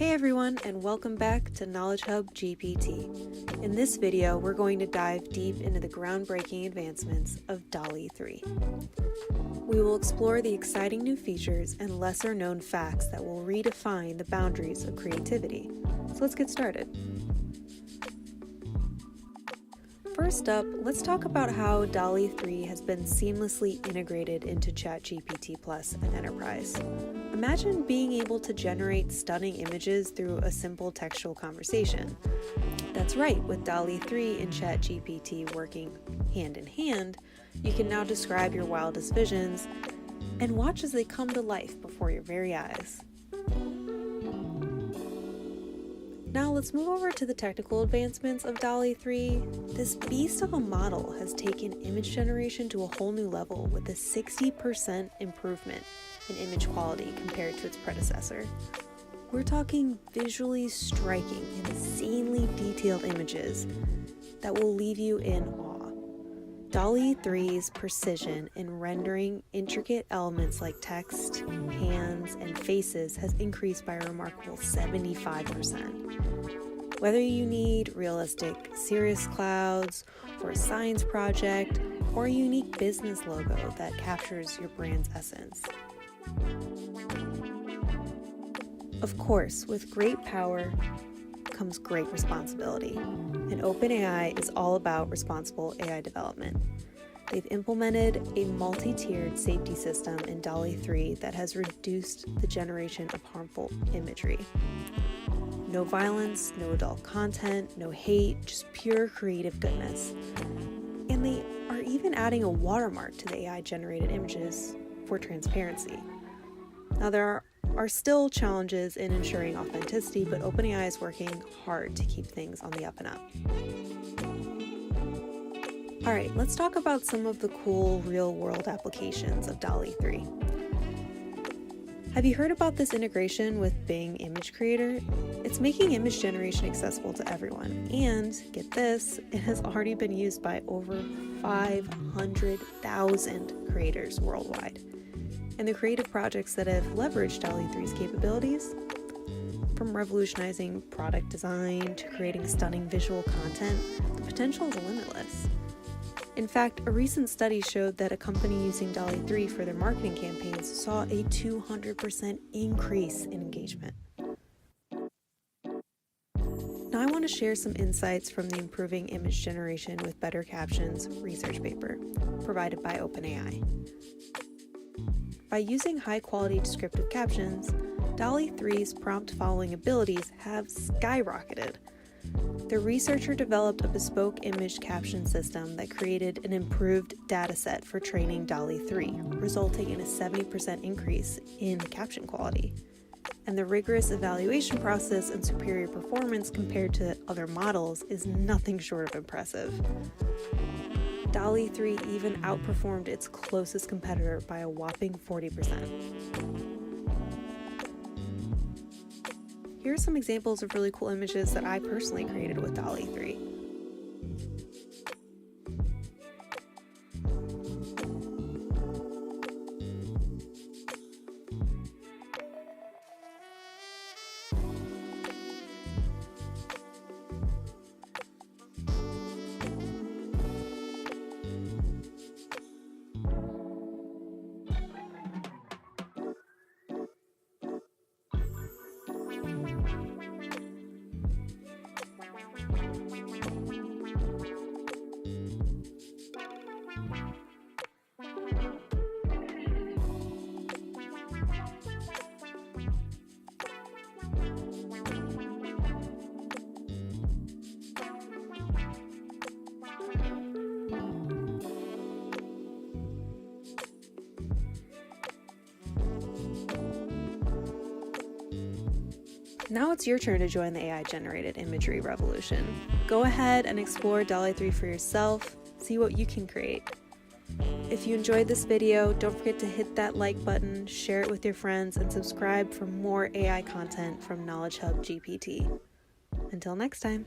Hey everyone, and welcome back to Knowledge Hub GPT. In this video, we're going to dive deep into the groundbreaking advancements of DALL-E 3. We will explore the exciting new features and lesser-known facts that will redefine the boundaries of creativity. So let's get started. First up, let's talk about how DALL-E 3 has been seamlessly integrated into ChatGPT Plus and Enterprise. Imagine being able to generate stunning images through a simple textual conversation. That's right, with DALL-E 3 and ChatGPT working hand in hand, you can now describe your wildest visions and watch as they come to life before your very eyes. Now let's move over to the technical advancements of DALL-E 3. This beast of a model has taken image generation to a whole new level with a 60% improvement in image quality compared to its predecessor. We're talking visually striking, insanely detailed images that will leave you in awe. DALL-E 3's precision in rendering intricate elements like text, hands, and faces has increased by a remarkable 75%. Whether you need realistic cirrus clouds for a science project or a unique business logo that captures your brand's essence. Of course, with great power comes great responsibility, and OpenAI is all about responsible AI development. They've implemented a multi-tiered safety system in DALL-E 3 that has reduced the generation of harmful imagery. No violence, no adult content, no hate, just pure creative goodness. And they are even adding a watermark to the AI-generated images for transparency. Now, there are still challenges in ensuring authenticity, but OpenAI is working hard to keep things on the up and up. All right, let's talk about some of the cool real-world applications of DALL-E 3. Have you heard about this integration with Bing Image Creator? It's making image generation accessible to everyone, and get this, it has already been used by over 500,000 creators worldwide. And the creative projects that have leveraged DALL-E 3's capabilities, from revolutionizing product design to creating stunning visual content, the potential is limitless. In fact, a recent study showed that a company using DALL-E 3 for their marketing campaigns saw a 200% increase in engagement. Now I want to share some insights from the Improving Image Generation with Better Captions research paper provided by OpenAI. By using high-quality descriptive captions, DALL-E 3's prompt following abilities have skyrocketed. The researcher developed a bespoke image caption system that created an improved dataset for training DALL-E 3, resulting in a 70% increase in caption quality. And the rigorous evaluation process and superior performance compared to other models is nothing short of impressive. DALL-E 3 even outperformed its closest competitor by a whopping 40%. Here are some examples of really cool images that I personally created with DALL-E 3. Now it's your turn to join the AI-generated imagery revolution. Go ahead and explore DALL-E 3 for yourself, see what you can create. If you enjoyed this video, don't forget to hit that like button, share it with your friends, and subscribe for more AI content from Knowledge Hub GPT. Until next time.